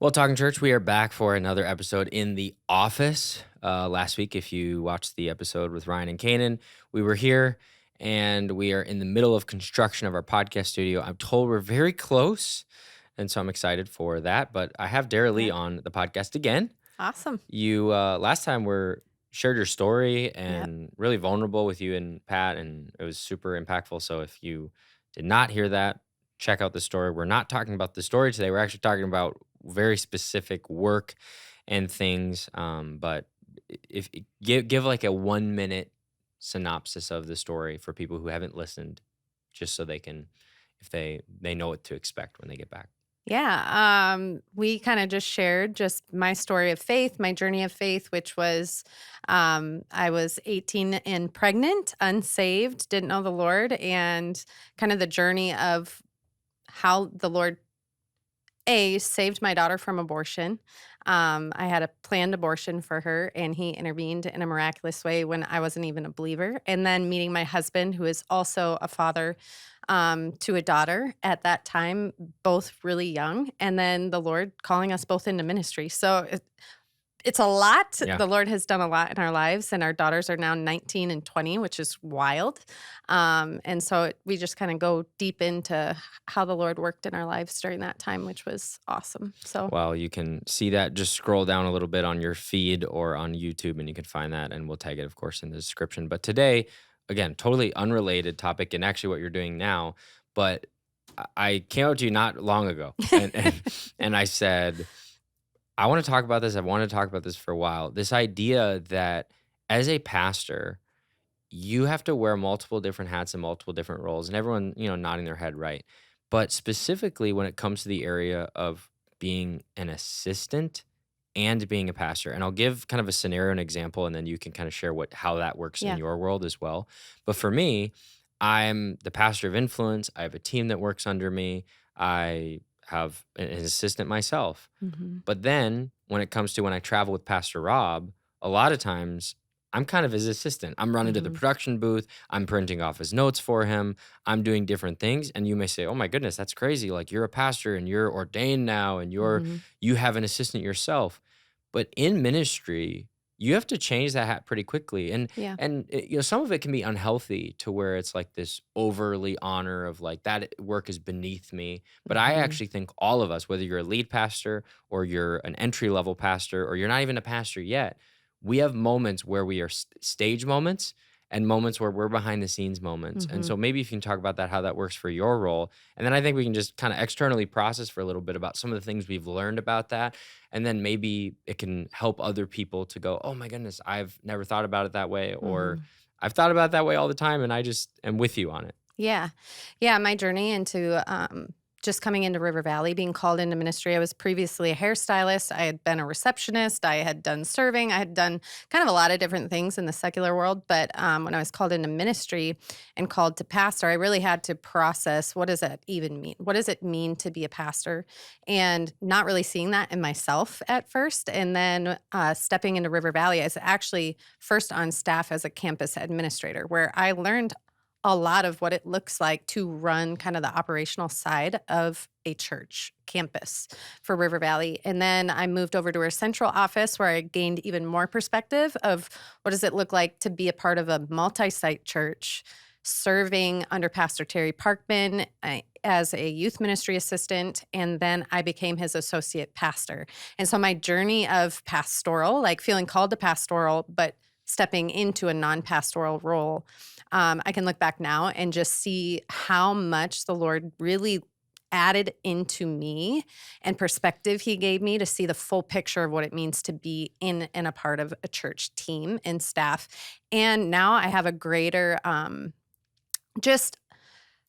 Well, Talking Church, we are back for another episode in the office. Last week, if you watched the episode with Ryan and Kanan, we were here and we are in the middle of construction of our podcast studio. I'm told we're very close, and so I'm excited for that. But I have Daralee Yeah. on the podcast again. Awesome. You last time were shared your story Yep. and really vulnerable with you and Pat, and it was super impactful. So if you did not hear that, check out the story. We're not talking about the story today. We're actually talking about very specific work and things. But if give like a 1 minute synopsis of the story for people who haven't listened, just so they can, if they know what to expect when they get back. Yeah. We kind of just shared just my story of faith, my journey of faith, which was I was 18 and pregnant, unsaved, didn't know the Lord, and kind of the journey of how the Lord saved my daughter from abortion. I had a planned abortion for her, and he intervened in a miraculous way when I wasn't even a believer. And then meeting my husband, who is also a father to a daughter at that time, both really young. And then the Lord calling us both into ministry. So it's a lot. Yeah. The Lord has done a lot in our lives, and our daughters are now 19 and 20, which is wild. And so we just kind of go deep into how the Lord worked in our lives during that time, which was awesome. So, Well, you can see that. Just scroll down a little bit on your feed or on YouTube and you can find that. And we'll tag it, of course, in the description. But today, again, totally unrelated topic and actually what you're doing now. But I came up to you not long ago and I said, I want to talk about this. I've wanted to talk about this for a while. This idea that as a pastor, you have to wear multiple different hats and multiple different roles, and everyone, nodding their head right. But specifically when it comes to the area of being an assistant and being a pastor, and I'll give kind of a scenario and example, and then you can kind of share how that works in yeah. your world as well. But for me, I'm the pastor of influence. I have a team that works under me. I have an assistant myself. hmm But then when it comes to when I travel with Pastor Rob, a lot of times I'm kind of his assistant. I'm running to the hmm production booth. I'm printing off his notes for him. I'm doing different things. And you may say, oh my goodness, that's crazy. Like you're a pastor and you're ordained now and hmm you have an assistant yourself. But in ministry, you have to change that hat pretty quickly. And Yeah. and some of it can be unhealthy to where it's like this overly honor of like that work is beneath me. But I hmm actually think all of us, whether you're a lead pastor or you're an entry level pastor or you're not even a pastor yet, we have moments where we are stage moments and moments where we're behind the scenes moments. And hmm so maybe if you can talk about that, how that works for your role. And then I think we can just kind of externally process for a little bit about some of the things we've learned about that. And then maybe it can help other people to go, oh my goodness, I've never thought about it that way. Or hmm I've thought about it that way all the time. And I just am with you on it. Yeah. Yeah. My journey into just coming into River Valley, being called into ministry. I was previously a hairstylist. I had been a receptionist. I had done serving. I had done kind of a lot of different things in the secular world. But when I was called into ministry and called to pastor, I really had to process, what does that even mean? What does it mean to be a pastor? And not really seeing that in myself at first. And then stepping into River Valley, I was actually first on staff as a campus administrator, where I learned a lot of what it looks like to run kind of the operational side of a church campus for River Valley. And then I moved over to our central office where I gained even more perspective of what does it look like to be a part of a multi-site church serving under Pastor Terry Parkman as a youth ministry assistant. And then I became his associate pastor. And so my journey of pastoral, like feeling called to pastoral, but stepping into a non-pastoral role, I can look back now and just see how much the Lord really added into me and perspective he gave me to see the full picture of what it means to be in and a part of a church team and staff. And now I have a greater just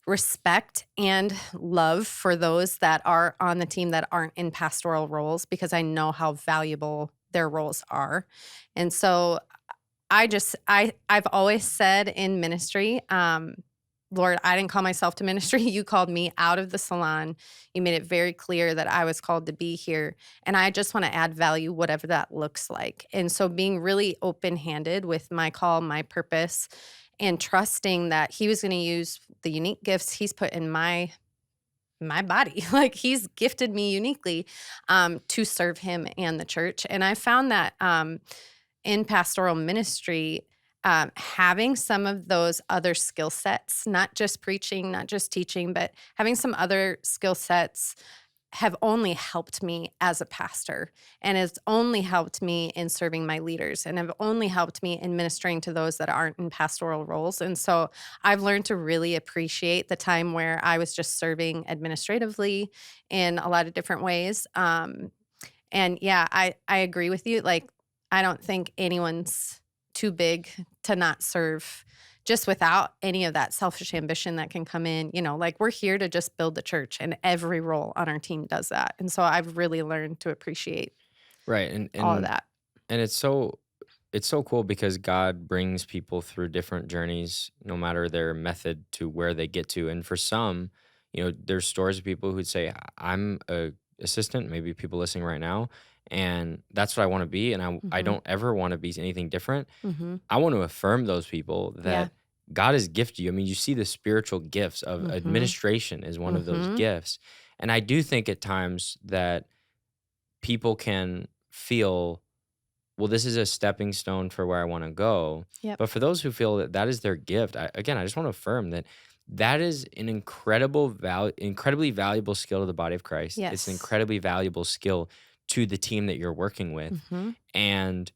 respect and love for those that are on the team that aren't in pastoral roles because I know how valuable their roles are. And so I've always said in ministry, Lord, I didn't call myself to ministry. You called me out of the salon. You made it very clear that I was called to be here. And I just want to add value, whatever that looks like. And so being really open-handed with my call, my purpose, and trusting that he was going to use the unique gifts he's put in my my body. Like he's gifted me uniquely to serve him and the church. And I found that in pastoral ministry, having some of those other skill sets, not just preaching, not just teaching, but having some other skill sets have only helped me as a pastor and has only helped me in serving my leaders and have only helped me in ministering to those that aren't in pastoral roles. And so I've learned to really appreciate the time where I was just serving administratively in a lot of different ways. And yeah, I agree with you. Like, I don't think anyone's too big to not serve just without any of that selfish ambition that can come in. Like we're here to just build the church, and every role on our team does that. And so I've really learned to appreciate Right. And all of and that. and it's so cool because God brings people through different journeys, no matter their method to where they get to. And for some, there's stories of people who'd say, I'm a assistant, maybe people listening right now, and that's what I want to be. And I Mhm. don't ever want to be anything different. Mhm. I want to affirm those people Yeah. that God has gifted you. I mean, you see the spiritual gifts of Mhm. administration is one of those Mhm. gifts. And I do think at times that people can feel, well, this is a stepping stone for where I want to go. Yep. But for those who feel that that is their gift, I just want to affirm that that is an incredibly valuable skill to the body of Christ. It's an Yes. incredibly valuable skill to the team that you're working with. Mhm. And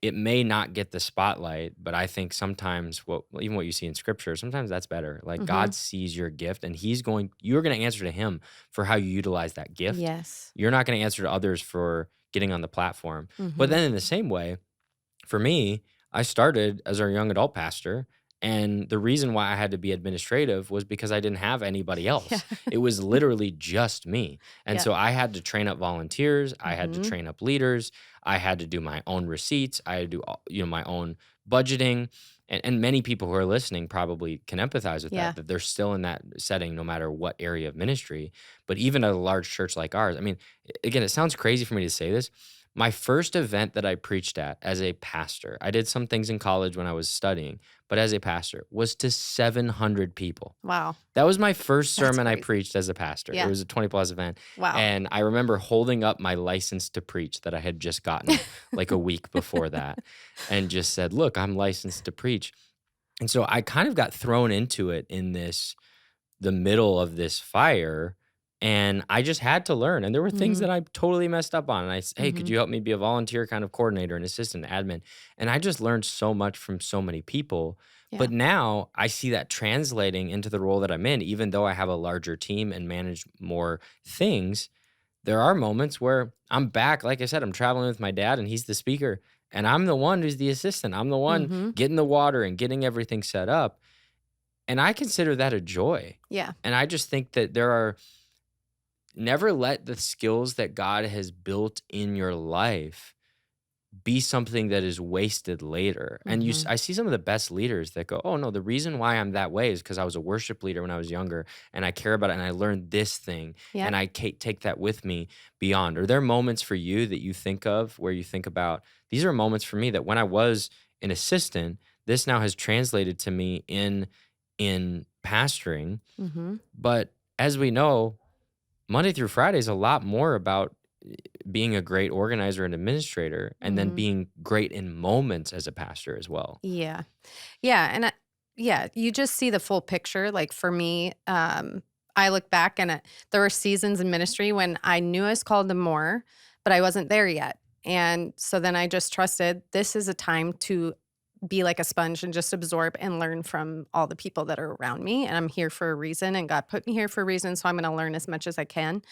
it may not get the spotlight, but I think sometimes even what you see in scripture, sometimes that's better. Like God Mhm. sees your gift and you're going to answer to him for how you utilize that gift. Yes. You're not going to answer to others for getting on the platform. But Mhm. then in the same way, for me, I started as our young adult pastor. And the reason why I had to be administrative was because I didn't have anybody Yeah. else. It was literally just me. And Yep. so I had to train up volunteers. I had to Mhm. train up leaders. I had to do my own receipts. I had to do my own budgeting. And many people who are listening probably can empathize with Yeah. that they're still in that setting no matter what area of ministry. But even at a large church like ours, I mean, again, it sounds crazy for me to say this. My first event that I preached at as a pastor, I did some things in college when I was studying, but as a pastor, was to 700 people. Wow. That was my first That's sermon I crazy. preached as a pastor. It Yeah. was a 20 plus event. Wow. And I remember holding up my license to preach that I had just gotten like a week before that and just said, look, I'm licensed to preach. And so I kind of got thrown into it in the middle of this fire, and I just had to learn. And there were things Mhm. that I totally messed up on. And hey, could Mhm. you help me be a volunteer kind of coordinator, an assistant, admin? And I just learned so much from so many people. Yeah. But now I see that translating into the role that I'm in, even though I have a larger team and manage more things. There are moments where I'm back. Like I said, I'm traveling with my dad, and he's the speaker. And I'm the one who's the assistant. I'm the one Mhm. getting the water and getting everything set up. And I consider that a joy. Yeah. And I just think that never let the skills that God has built in your life be something that is wasted later. And Mhm. I see some of the best leaders that go, oh no, the reason why I'm that way is because I was a worship leader when I was younger and I care about it and I learned this thing Yep. and I take that with me beyond. Are there moments for you that you think of where you think about, these are moments for me that when I was an assistant, this now has translated to me in pastoring. Mhm. But as we know, Monday through Friday is a lot more about being a great organizer and administrator, and then Mhm. being great in moments as a pastor as well. Yeah. Yeah, and yeah, you just see the full picture. Like for me, I look back and there were seasons in ministry when I knew I was called to more, but I wasn't there yet. And so then I just trusted this is a time to be like a sponge and just absorb and learn from all the people that are around me. And I'm here for a reason, and God put me here for a reason. So I'm going to learn as much as I can.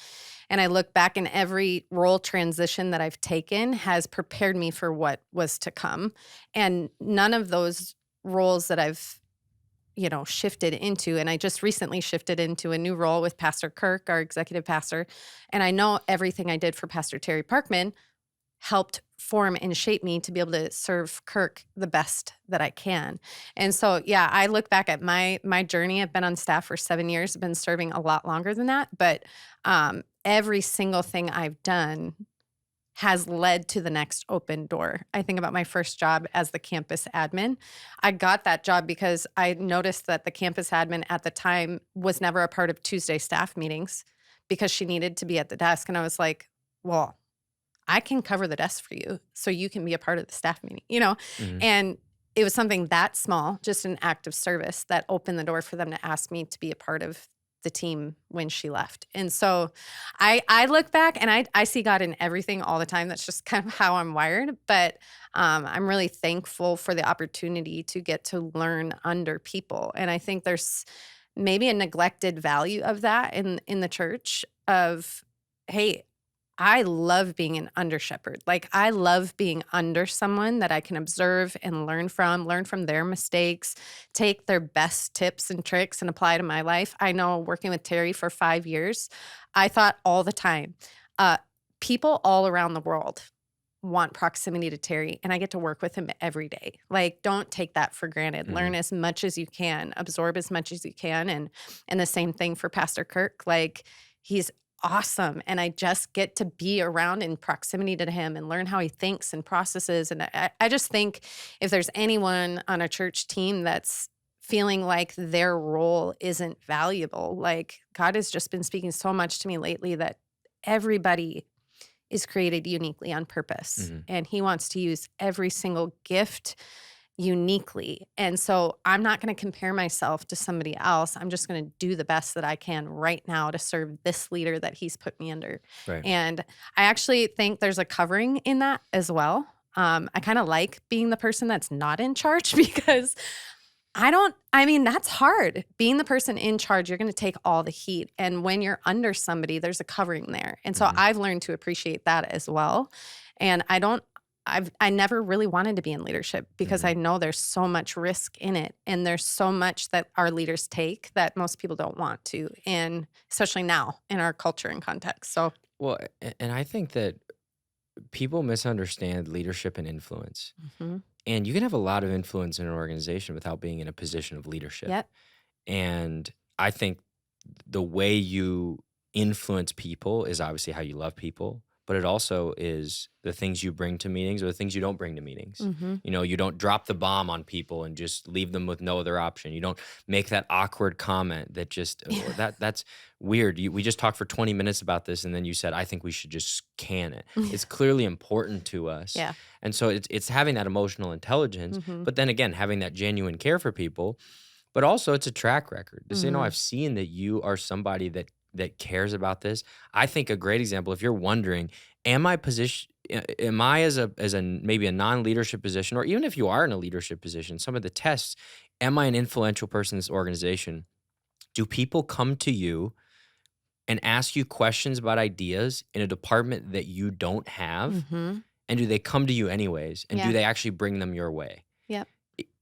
And I look back, and every role transition that I've taken has prepared me for what was to come. And none of those roles that I've, shifted into, and I just recently shifted into a new role with Pastor Kirk, our executive pastor. And I know everything I did for Pastor Terry Parkman helped form and shape me to be able to serve Kirk the best that I can. And so, yeah, I look back at my journey. I've been on staff for 7 years. I've been serving a lot longer than that, but every single thing I've done has led to the next open door. I think about my first job as the campus admin. I got that job because I noticed that the campus admin at the time was never a part of Tuesday staff meetings because she needed to be at the desk. And I was like, well, I can cover the desk for you so you can be a part of the staff meeting, Mhm. And it was something that small, just an act of service that opened the door for them to ask me to be a part of the team when she left. And so I look back and I see God in everything all the time. That's just kind of how I'm wired. But I'm really thankful for the opportunity to get to learn under people. And I think there's maybe a neglected value of that in the church of, hey, I love being an under shepherd. Like, I love being under someone that I can observe and learn from their mistakes, take their best tips and tricks and apply to my life. I know working with Terry for 5 years, I thought all the time, uh, people all around the world want proximity to Terry, and I get to work with him every day. Like, don't take that for granted. Learn Mhm. as much as you can, absorb as much as you can, and the same thing for Pastor Kirk. Like, he's awesome, and I just get to be around in proximity to him and learn how he thinks and processes. And I just think if there's anyone on a church team that's feeling like their role isn't valuable, like God has just been speaking so much to me lately that everybody is created uniquely on purpose. Mhm. And he wants to use every single gift uniquely. And so I'm not going to compare myself to somebody else. I'm just going to do the best that I can right now to serve this leader that he's put me under. Right. And I actually think there's a covering in that as well. I kind of like being the person that's not in charge because that's hard. Being the person in charge, you're going to take all the heat. And when you're under somebody, there's a covering there. And so Mhm. I've learned to appreciate that as well. And I never really wanted to be in leadership because I Mhm. know there's so much risk in it. And there's so much that our leaders take that most people don't want to. And especially now in our culture and context. So, Well, and I think that people misunderstand leadership and influence. mhm. And you can have a lot of influence in an organization without being in a position of leadership. Yep. And I think the way you influence people is obviously how you love people, but it also is the things you bring to meetings or the things you don't bring to meetings. Hmm. You don't drop the bomb on people and just leave them with no other option. You don't make that awkward comment that just or that's weird. We just talked for 20 minutes about this and then you said I think we should just can it. It's clearly important to us. Yeah. And so it's having that emotional intelligence, Hmm. but then again having that genuine care for people, but also it's a track record to say, no, Hmm. I've seen that you are somebody that cares about this. I think a great example, if you're wondering, am I as a maybe a non-leadership position, or even if you are in a leadership position, some of the tests, am I an influential person in this organization? Do people come to you and ask you questions about ideas in a department that you don't have? Hmm. And do they come to you anyways? And do Yeah. they actually bring them your way? Yep.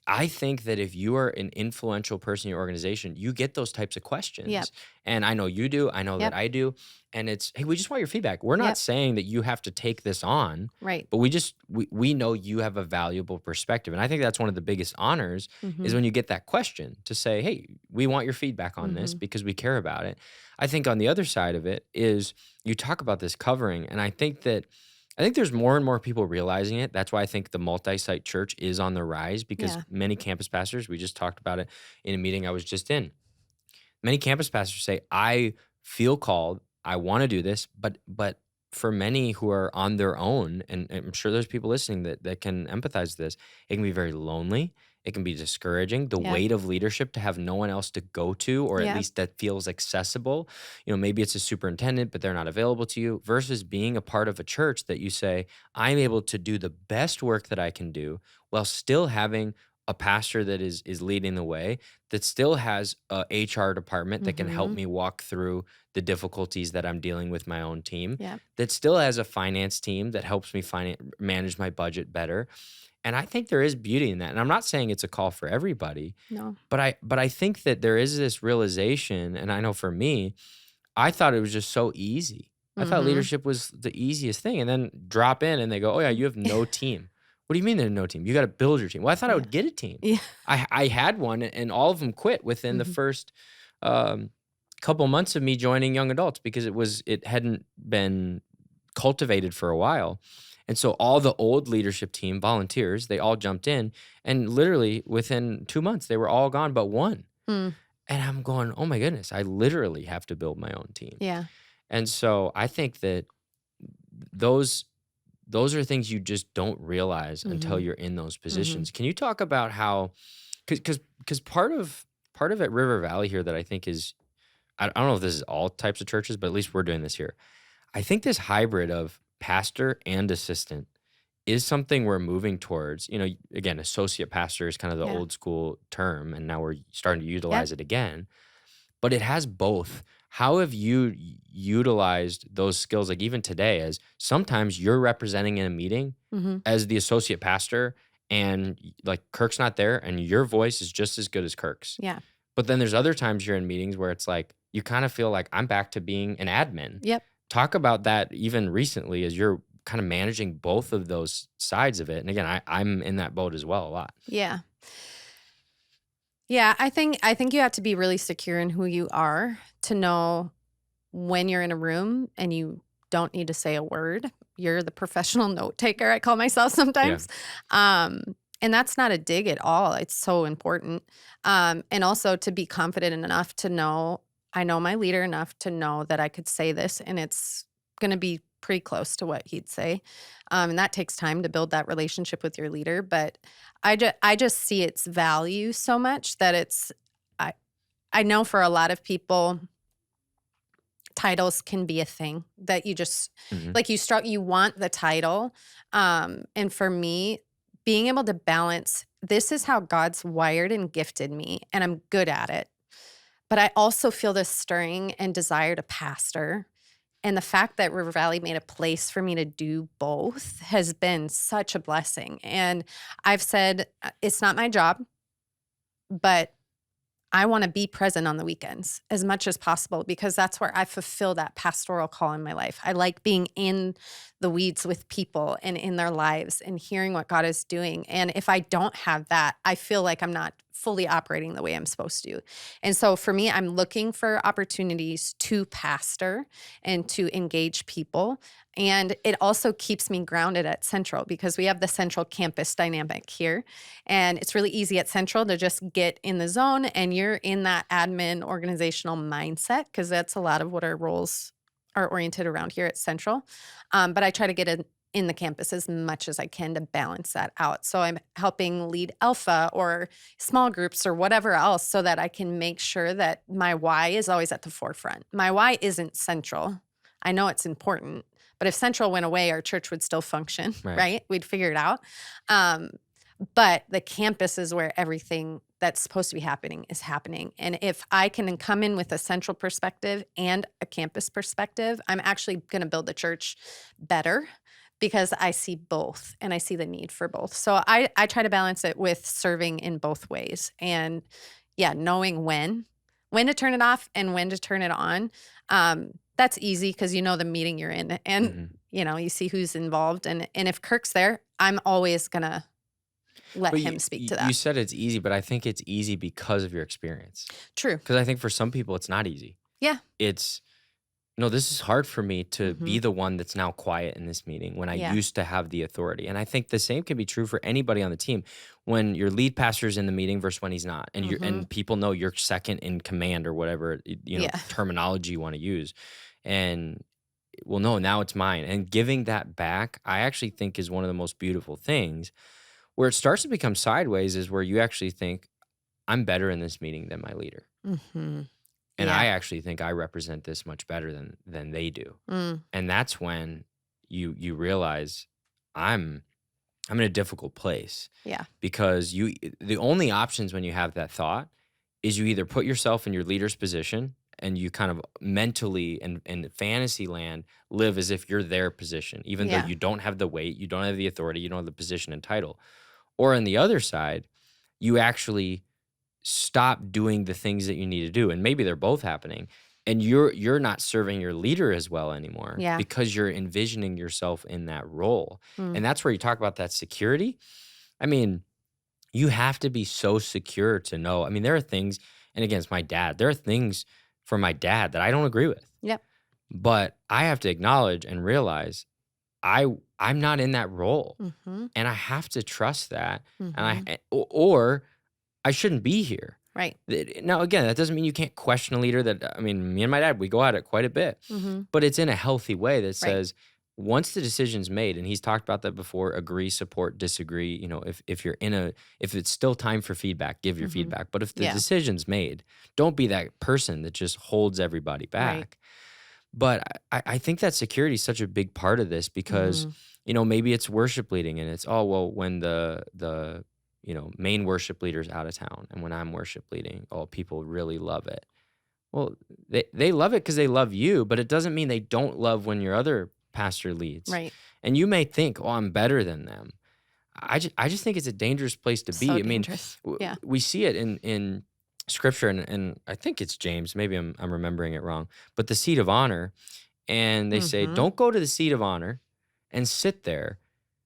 I think that if you are an influential person in your organization, you get those types of Yep. questions. And I know you do. I know that Yep. I do. And it's, hey, we just want your feedback. We're not Yep. saying that you have to take this on, Right. but we know you have a valuable perspective. And I think that's one of the biggest honors is Hmm. when you get that question to say, hey, we want your feedback on this Hmm. because we care about it. I think on the other side of it is you talk about this covering. And I think there's more and more people realizing it. That's why I think the multi-site church is on the rise because Yeah. many campus pastors, we just talked about it in a meeting I was just in. Many campus pastors say, I feel called, I want to do this, but for many who are on their own, and I'm sure there's people listening that can empathize with this, it can be very lonely. It can be discouraging. The Yep. weight of leadership to have no one else to go to, or at Yep. least that feels accessible. Maybe it's a superintendent, but they're not available to you, versus being a part of a church that you say, I'm able to do the best work that I can do while still having a pastor that is leading the way, that still has a HR department that can help Hmm. me walk through the difficulties that I'm dealing with my own team, Yep. that still has a finance team that helps me manage my budget better. And I think there is beauty in that. And I'm not saying it's a call for everybody, No. but I think that there is this realization, and I know for me, I thought it was just so easy. I thought Hmm. leadership was the easiest thing, and then drop in and they go, "Oh yeah, you have no team." What do you mean there's no team? You got to build your team. Well, I thought I Yeah. would get a team. Yeah. I had one, and all of them quit within the Hmm. first um, couple months of me joining young adults because it hadn't been cultivated for a while. And so all the old leadership team volunteers, they all jumped in, and literally within 2 months, they were all gone but one. Mm. And I'm going, oh my goodness, I literally have to build my own team. Yeah. And so I think that those those are things you just don't realize until Mhm. you're in those Mhm. positions. Can you talk about how, because part of at River Valley here that I think is, I don't know if this is all types of churches, but at least we're doing this here. I think this hybrid of pastor and assistant is something we're moving towards. Again, associate pastor is kind of the Yeah. old school term, and now we're starting to Yep. utilize it again. But it has both. How have you utilized those skills, like even today, as sometimes you're representing in a meeting Mhm. as the associate pastor, and like Kirk's not there, and your voice is just as good as Kirk's. Yeah. But then there's other times you're in meetings where it's like you kind of feel like I'm back to being an admin. Yep. Talk about that even recently as you're kind of managing both of those sides of it. And again, I'm in that boat as well a lot. Yeah. Yeah, I think you have to be really secure in who you are to know when you're in a room and you don't need to say a word. You're the professional note taker, I call myself Yeah. sometimes. And that's not a dig at all. It's so important. And also to be confident enough to know, I know my leader enough to know that I could say this and it's going to be pretty close to what he'd say. And that takes time to build that relationship with your leader. But I just see its value so much that I, I know for a lot of people, titles can be a thing that you just Hmm. like you want the title. And for me, being able to balance, this is how God's wired and gifted me, and I'm good at it. But I also feel this stirring and desire to pastor. And the fact that River Valley made a place for me to do both has been such a blessing. And I've said, it's not my job, but I want to be present on the weekends as much as possible because that's where I fulfill that pastoral call in my life. I like being in the weeds with people and in their lives and hearing what God is doing. And if I don't have that, I feel like I'm not fully operating the way I'm supposed to. And so for me, I'm looking for opportunities to pastor and to engage people. And it also keeps me grounded at Central because we have the Central campus dynamic here. And it's really easy at Central to just get in the zone and you're in that admin organizational mindset because that's a lot of what our roles are oriented around here at Central. But I try to get in the campus as much as I can to balance that out. So I'm helping lead Alpha or small groups or whatever else so that I can make sure that my why is always at the forefront. My why isn't Central. I know it's important, but if Central went away, our church would still function, Right. right? We'd figure it out. Um, but the campus is where everything that's supposed to be happening is happening. And if I can come in with a central perspective and a campus perspective, I'm actually going to build the church better because I see both and I see the need for both. So I try to balance it with serving in both ways. And yeah, knowing when to turn it off and when to turn it on. That's easy because you know the meeting you're in and Hmm. you see who's involved. And if Kirk's there, I'm always gonna let But him speak to you that. said it's easy, but I think it's easy because of your experience. True. Because I think for some people, it's not easy. Yeah. It's no, this is hard for me to be Mhm. the one that's now quiet in this meeting when I Yeah. used to have the authority. And I think the same can be true for anybody on the team. When your lead pastor's in the meeting versus when he's not, and Mhm. people know you're second in command or whatever Yeah. terminology you want to use, and well, no, now it's mine. And giving that back, I actually think is one of the most beautiful things. Where it starts to become sideways is where you actually think I'm better in this meeting than my leader. Mhm. And Yeah. I actually think I represent this much better than they do. Mm. And that's when you realize I'm I'm in a difficult place Yeah. because the only options when you have that thought is you either put yourself in your leader's position and you kind of mentally and in fantasy land live as if you're their position, even though Yeah. you don't have the weight, you don't have the authority, you don't have the position and title. Or on the other side, you actually stop doing the things that you need to do, and maybe they're both happening, and you're not serving your leader as well anymore Yeah. because you're envisioning yourself in that role. Mm. And that's where you talk about that security. I mean, you have to be so secure to know. I mean, there are things, and again, it's my dad. There are things from my dad that I don't agree with. Yep. But I have to acknowledge and realize I I'm not in that role, Mhm. and I have to trust that, and Mhm. or I shouldn't be here. Right. Now, again, that doesn't mean you can't question a leader. That I mean, me and my dad, we go at it quite a bit, Mhm. but it's in a healthy way that Right. says once the decision's made, and he's talked about that before: agree, support, disagree. If you're in a if it's still time for feedback, give your Mhm. feedback. But if the Yeah. decision's made, don't be that person that just holds everybody Right. back. But I think that security is such a big part of this because, Mhm. maybe it's worship leading and it's, oh, well, when the main worship leader's out of town and when I'm worship leading, oh, people really love it. Well, they love it because they love you, but it doesn't mean they don't love when your other pastor leads. Right. And you may think, oh, I'm better than them. I just think it's a dangerous place to So be. I mean, dangerous. Yeah. we see it in scripture, and I think it's James. Maybe I'm remembering it wrong, but the seat of honor, and they say, Mhm. don't go to the seat of honor and sit there.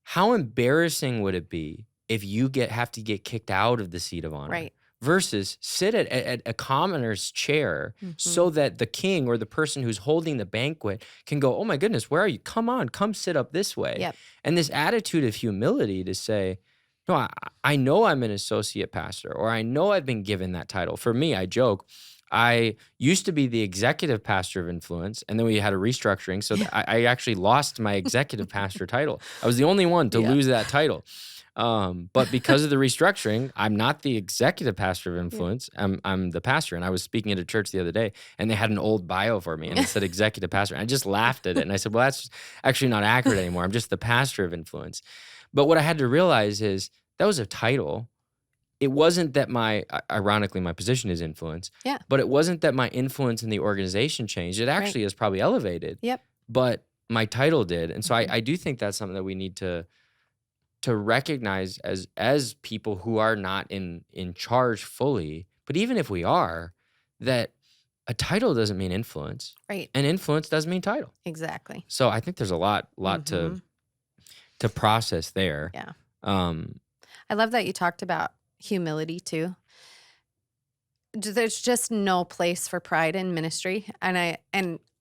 How embarrassing would it be if you have to get kicked out of the seat of honor Right. versus sit at a commoner's chair so Mhm. that the king or the person who's holding the banquet can go, oh my goodness, where are you? Come on, come sit up this way. Yep. And this attitude of humility to say, no, I know I'm an associate pastor, or I know I've been given that title. For me, I joke, I used to be the executive pastor of influence, and then we had a restructuring. So Yeah. I actually lost my executive pastor title. I was the only one to Yeah. lose that title. But because of the restructuring, I'm not the executive pastor of Yeah. influence. I'm the pastor. And I was speaking at a church the other day, and they had an old bio for me, and it said executive pastor. And I just laughed at it, and I said, "Well, that's actually not accurate anymore. I'm just the pastor of influence." But what I had to realize is that was a title. It wasn't that ironically, my position is influence, Yeah. but it wasn't that my influence in the organization changed. It Right. actually is probably elevated, Yep. but my title did. And so I, Mhm. I do think that's something that we need to recognize as people who are not in charge fully. But even if we are, that a title doesn't mean influence, Right. and influence doesn't mean title. Exactly. So I think there's a lot to Mhm. process there. Yeah. Um, I love that you talked about humility too. There's just no place for pride in ministry, and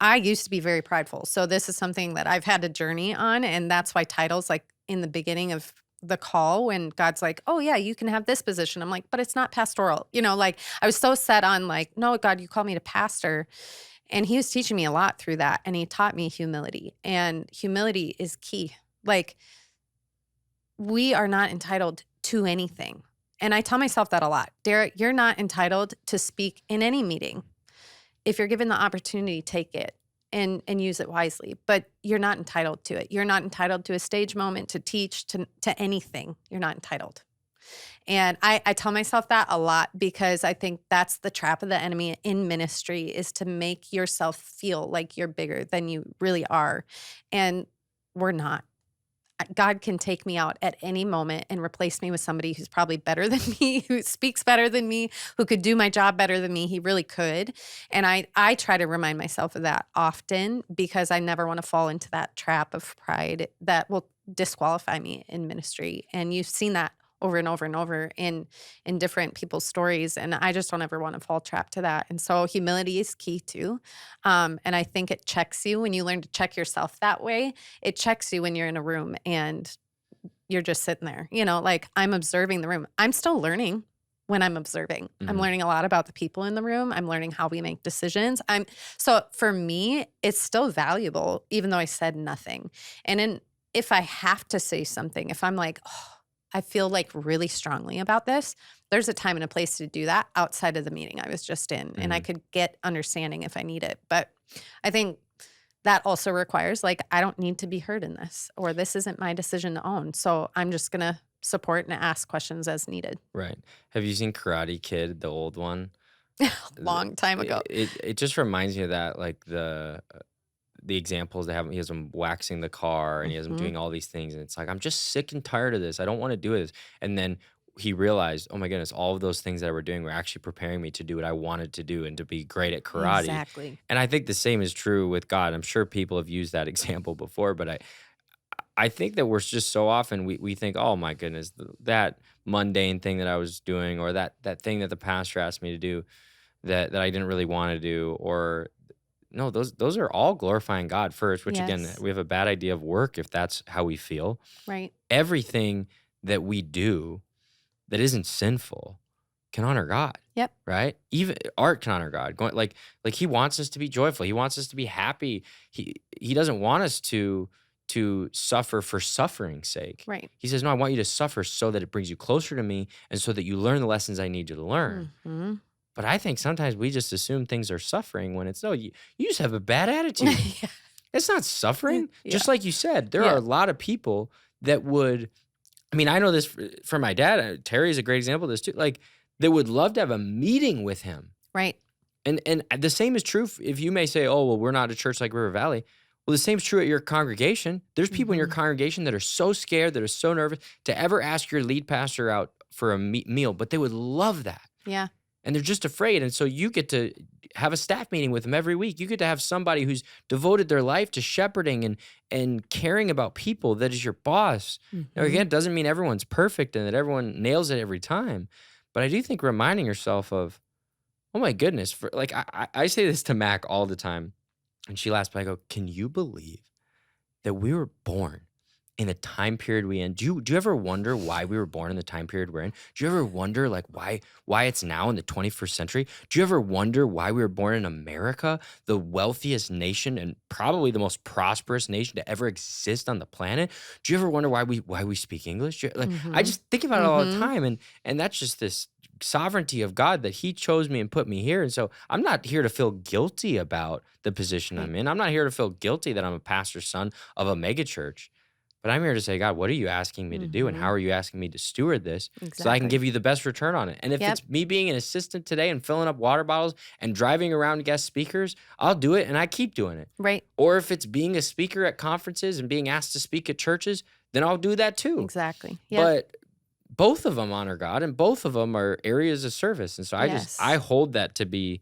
I used to be very prideful. So this is something that I've had to journey on, and that's why titles like in the beginning of the call when God's like, "Oh yeah, you can have this position." I'm like, "But it's not pastoral." Like I was so set on like, "No, God, you called me to pastor." And he was teaching me a lot through that, and he taught me humility. And humility is key. Like we are not entitled to anything. And I tell myself that a lot. Derek, you're not entitled to speak in any meeting. If you're given the opportunity, take it and use it wisely. But you're not entitled to it. You're not entitled to a stage moment, to teach, to anything. You're not entitled. And I tell myself that a lot because I think that's the trap of the enemy in ministry is to make yourself feel like you're bigger than you really are. And we're not. God can take me out at any moment and replace me with somebody who's probably better than me, who speaks better than me, who could do my job better than me. He really could. And I try to remind myself of that often because I never want to fall into that trap of pride that will disqualify me in ministry. And you've seen that over and over and over in different people's stories. And I just don't ever want to fall trap to that. And so humility is key too. And I think it checks you when you learn to check yourself that way. It checks you when you're in a room and you're just sitting there, like I'm observing the room. I'm still learning when I'm observing. I'm mhm. learning a lot about the people in the room. I'm learning how we make decisions. So for me, it's still valuable, even though I said nothing. If I have to say something, if I'm like, oh, I feel like really strongly about this, there's a time and a place to do that outside of the meeting I was just in. And I Mhm. could get understanding if I need it. But I think that also requires like, I don't need to be heard in this, or this isn't my decision to own. So I'm just going to support and ask questions as needed. Right. Have you seen Karate Kid, the old one? The Long time ago. it just reminds me of that, like, the examples they have he has him waxing the car, and he has him Hmm. doing all these things, and it's like, "I'm just sick and tired of this. I don't wanna do this." And then he realized, "Oh my goodness, all of those things that we're doing were actually preparing me to do what I wanted to do and to be great at karate." Exactly. And I think the same is true with God. I'm sure people have used that example before, but I think that we're just so often we think, "Oh my goodness, that mundane thing that I was doing, or that thing that the pastor asked me to do that I didn't really wanna do, or no, those are all glorifying God first, which again, Yes. we have a bad idea of work if that's how we feel. Right. Everything that we do that isn't sinful can honor God, Yep. right? Even art can honor God. Going like he wants us to be joyful. He wants us to be happy. He doesn't want us to suffer for suffering's sake. Right. He says, "No, I want you to suffer so that it brings you closer to me and so that you learn the lessons I need you to learn." Mhm. But I think sometimes we just assume things are suffering when it's no, you just have a bad attitude. Yeah. It's not suffering. Yeah. Just like you said, there are Yeah. a lot of people that would, I mean, I know this from my dad. Terry is a great example of this too. Like, they would love to have a meeting with him. Right. And the same is true if you may say, oh, well, we're not a church like River Valley. Well, the same is true at your congregation. There's people in your Mhm. congregation that are so scared, that are so nervous to ever ask your lead pastor out for a meal, but they would love that. Yeah. And they're just afraid. And so you get to have a staff meeting with them every week. You get to have somebody who's devoted their life to shepherding and caring about people that is your boss. Now, again, Mhm. it doesn't mean everyone's perfect and that everyone nails it every time. But I do think reminding yourself of, oh my goodness, for like I say this to Mac all the time. And she laughs, but I go, can you believe that we were born in the time period we in? Do you ever wonder why we were born in the time period we're in? Do you ever wonder like why it's now in the 21st century? Do you ever wonder why we were born in America, the wealthiest nation and probably the most prosperous nation to ever exist on the planet? Do you ever wonder why we speak English? Like, I Mhm. just think about it all the Mhm. time, and that's just this sovereignty of God that he chose me and put me here. And so I'm not here to feel guilty about the position Right. I'm in. I'm not here to feel guilty that I'm a pastor's son of a megachurch. But I'm here to say, God, what are you asking me to do? And how Mhm. are you asking me to steward this so I can Exactly. give you the best return on it? And if Yep. it's me being an assistant today and filling up water bottles and driving around guest speakers, I'll do it and I keep doing it. Right. Or if it's being a speaker at conferences and being asked to speak at churches, then I'll do that too. Exactly. Yep. But both of them honor God and both of them are areas of service. And so I Yes. hold that to be,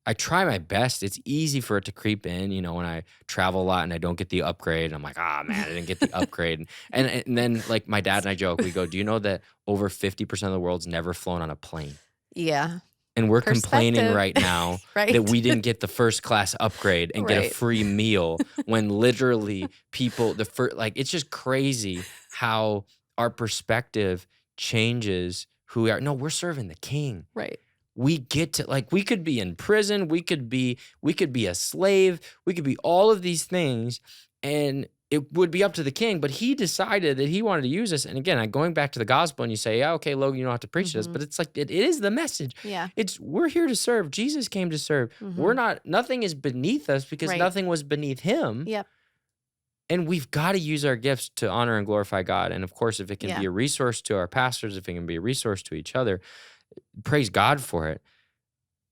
I try my best. It's easy for it to creep in, when I travel a lot and I don't get the upgrade. I'm like, ah, man, I didn't get the upgrade. And then like my dad and I joke, we go, do you know that over 50% of the world's never flown on a plane? Yeah. And we're complaining Perspective. right now that Right. we didn't get the first class upgrade and get a Right. free meal when literally people, like, it's just crazy how our perspective changes who we are. No, we're serving the king. Right. We get to, like, we could be in prison, we could be a slave, we could be all of these things, and it would be up to the king, but he decided that he wanted to use us. And again, going back to the gospel, and you say, yeah, okay, Logan, you don't have to preach this, Mhm. but it's like it is the message. Yeah. It's we're here to serve. Jesus came to serve. We're Mhm. not, nothing is beneath us because Right. nothing was beneath him. Yep. And we've got to use our gifts to honor and glorify God. And of course, if it can Yeah. be a resource to our pastors, if it can be a resource to each other, praise God for it.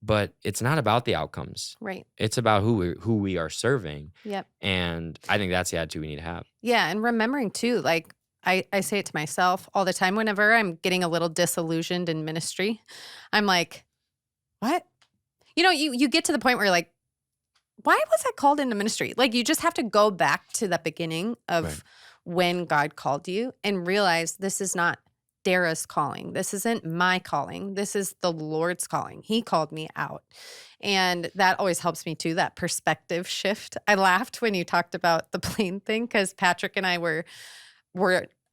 But it's not about the outcomes. Right. It's about who we are serving. Yep. And I think that's the attitude we need to have. Yeah, and remembering too, like I say it to myself all the time whenever I'm getting a little disillusioned in ministry. I'm like, what? You get to the point where you're like, why was I called into ministry? Like you just have to go back to the beginning Right. of when God called you and realize this is not Dara's calling. This isn't my calling. This is the Lord's calling. He called me out. And that always helps me too, that perspective shift. I laughed when you talked about the plane thing because Patrick and I were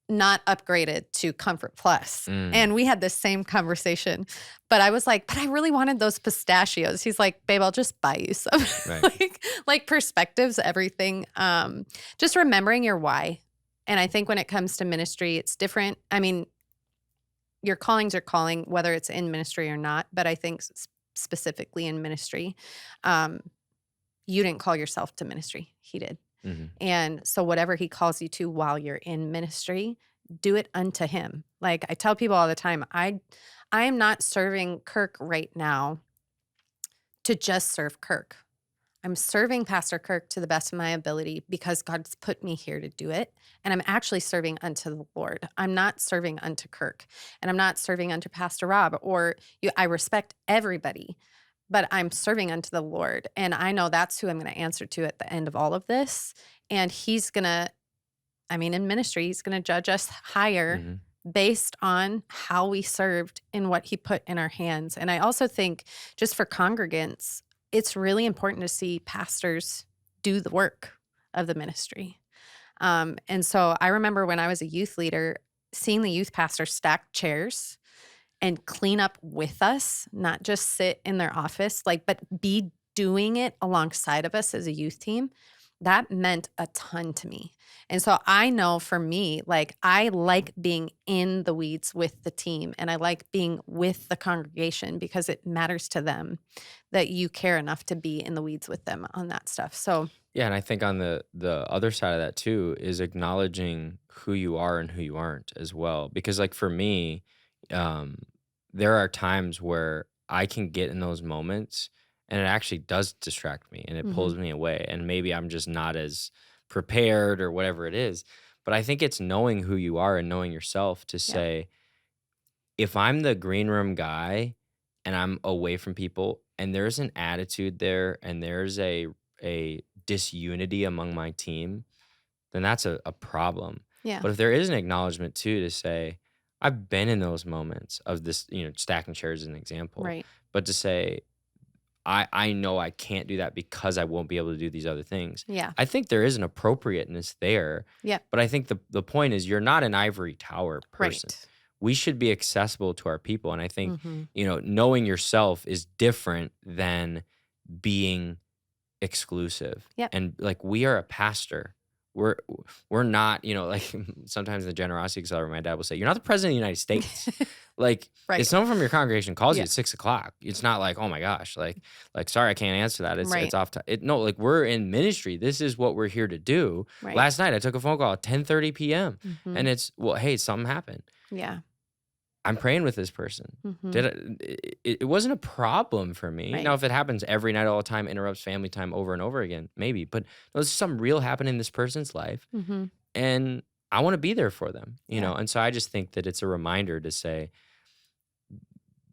not upgraded to Comfort Plus. Mm, And we had this same conversation. But I was like, but I really wanted those pistachios. He's like, babe, I'll just buy you some. right. like perspectives, everything. Just remembering your why. And I think when it comes to ministry, it's different. I mean, your callings are calling, whether it's in ministry or not. But I think specifically in ministry, um, you didn't call yourself to ministry. He did. Hmm. And so whatever he calls you to while you're in ministry, do it unto him. Like I tell people all the time, I am not serving Kirk right now to just serve Kirk. I'm serving Pastor Kirk to the best of my ability because God's put me here to do it. And I'm actually serving unto the Lord. I'm not serving unto Kirk and I'm not serving unto Pastor Rob or you. I respect everybody, but I'm serving unto the Lord. And I know that's who I'm going to answer to at the end of all of this. And he's going to, in ministry, he's going to judge us higher Hmm. based on how we served and what he put in our hands. And I also think just for congregants, it's really important to see pastors do the work of the ministry. And so I remember when I was a youth leader, seeing the youth pastor stack chairs and clean up with us, not just sit in their office, like, but be doing it alongside of us as a youth team. That meant a ton to me. And so I know for me, like, I like being in the weeds with the team and I like being with the congregation because it matters to them that you care enough to be in the weeds with them on that stuff. So, Yeah, and I think on the other side of that too is acknowledging who you are and who you aren't as well. Because like for me, um, there are times where I can get in those moments and it actually does distract me and it pulls mhm, me away. And maybe I'm just not as prepared or whatever it is. But I think it's knowing who you are and knowing yourself to yep, say, if I'm the green room guy and I'm away from people and there's an attitude there and there's a disunity among my team, then that's a problem. yeah, But if there is an acknowledgement too to say, I've been in those moments of this, stacking chairs as an example, right, but to say, I know I can't do that because I won't be able to do these other things. yeah, I think there is an appropriateness there, yep, but I think the point is you're not an ivory tower person. right, We should be accessible to our people. And I think, mhm, knowing yourself is different than being exclusive. yep, And like we are a pastor. We're we're not, like sometimes in the generosity accelerator, my dad will say, "You're not the president of the United States." Like if right, someone from your congregation calls you yeah, at 6 o'clock, it's not like, "Oh my gosh," like sorry, I can't answer that. It's right, off to it. No, like we're in ministry. This is what we're here to do. right, Last night I took a phone call at 10:30 p.m. mhm, and it's well, hey, something happened. yeah, I'm praying with this person. mhm, It wasn't a problem for me. right, Now, if it happens every night, all the time, interrupts family time over and over again, maybe. But no, there's something real happening in this person's life, mhm, and I want to be there for them. yeah, And so I just think that it's a reminder to say,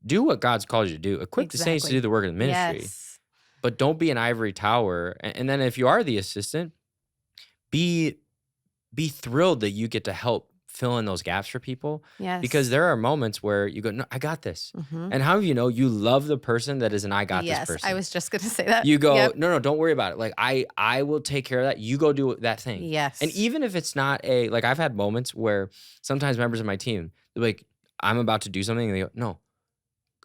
do what God's called you to do. Equip the saints to do exactly. the work of the ministry, Yes, but don't be an ivory tower. And then if you are the assistant, be thrilled that you get to help fill in those gaps for people because yes, there are moments where you go, no, I got this. mhm, And how do you know you love the person that is an I got this yes, I person? was just gonna say that. You go, Yep, no, no, don't worry about it. Like I will take care of that. You go do that thing. And yes, even if it's not like I've had moments where sometimes members of my team, they're like, I'm about to do something, and they go, no,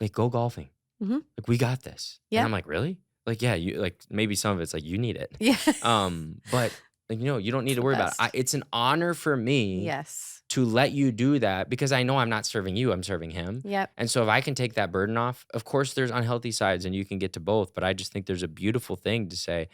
like go golfing. mhm, Like we got this. And yep, I'm like, really? Like, yeah, you like maybe some of it's like you need it. yeah, But like, you don't need it's to the worry about it. best. It's an honor for me Yes, to let you do that because I know I'm not serving you, I'm serving him. yep, And so if I can take that burden off, of course there's unhealthy sides and you can get to both, but I just think there's a beautiful thing to say,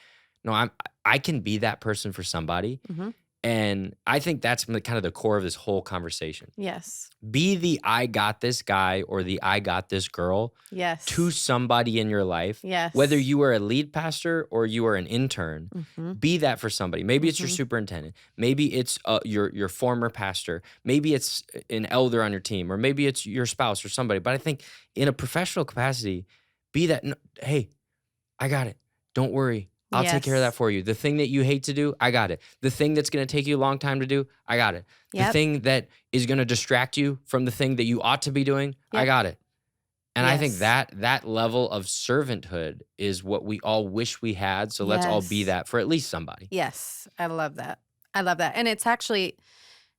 no, I can be that person for somebody. mhm, And I think that's kind of the core of this whole conversation. yes, Be the I got this guy or the I got this girl to yes, somebody in your life, whether yes, you are a lead pastor or you are an intern. mhm, Be that for somebody. Maybe it's your mhm, superintendent. Maybe it's your former pastor. Maybe it's an elder on your team, or maybe it's your spouse or somebody. But I think in a professional capacity, be that. Hey, I got it. Don't worry. I'll take care of that yes, for you. The thing that you hate to do, I got it. The thing that's going to take you a long time to do, I got it. The yep, thing that is going to distract you from the thing that you ought to be doing, I yep, got it. And I think yes, that level of servanthood is what we all wish we had. So let's all be yes, that for at least somebody. yes, I love that. I love that, and it's actually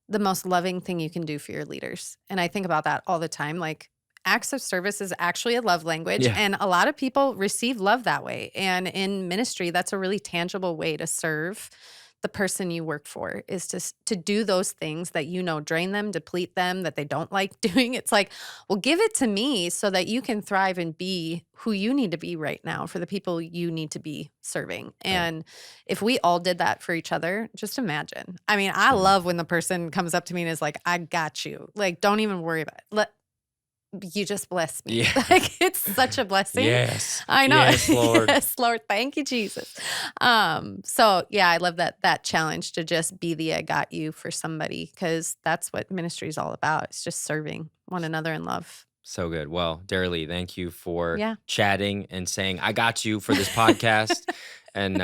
the most loving thing you can do for your leaders. And I think about that all the time. Like, acts of service is actually a love language, Yeah. and a lot of people receive love that way. And in ministry, that's a really tangible way to serve the person you work for is to do those things that drain them, deplete them, that they don't like doing. It's like, well, give it to me so that you can thrive and be who you need to be right now for the people you need to be serving. Right. And if we all did that for each other, just imagine. I mean, I Mhm. love when the person comes up to me and is like, I got you. Like, don't even worry about it. You just bless me. Yeah. Like, it's such a blessing. Yes. I know. Yes, Lord. Yes, Lord. Thank you, Jesus. So yeah, I love that challenge to just be the I got you for somebody because that's what ministry is all about. It's just serving one another in love. So good. Well, Daralees, thank you for Yeah. chatting and saying, I got you for this podcast. And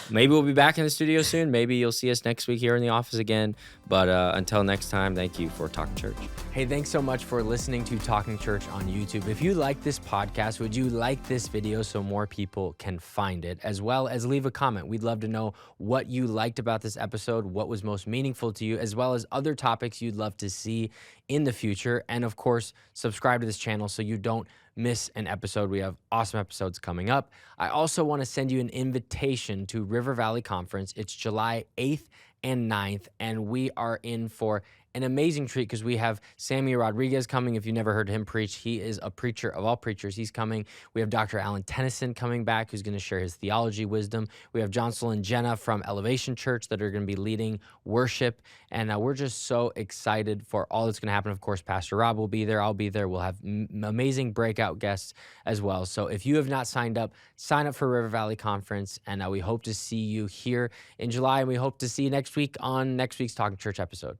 maybe we'll be back in the studio soon. Maybe you'll see us next week here in the office again. But until next time, thank you for Talking Church. Hey, thanks so much for listening to Talking Church on YouTube. If you like this podcast, would you like this video so more people can find it, as well as leave a comment? We'd love to know what you liked about this episode, what was most meaningful to you, as well as other topics you'd love to see in the future. And of course, subscribe to this channel so you don't miss an episode. We have awesome episodes coming up. I also want to send you an invitation to River Valley Conference. It's July 8th and 9th, and we are in for an amazing treat because we have Sammy Rodriguez coming. If you've never heard him preach, he is a preacher of all preachers. He's coming. We have Dr. Alan Tennyson coming back, who's going to share his theology wisdom. We have Johnsel and Jenna from Elevation Church that are going to be leading worship, and we're just so excited for all that's going to happen. Of course, Pastor Rob will be there. I'll be there. We'll have amazing breakout guests as well. So if you have not signed up, sign up for River Valley Conference, and we hope to see you here in July, and we hope to see you next week on next week's Talking Church episode.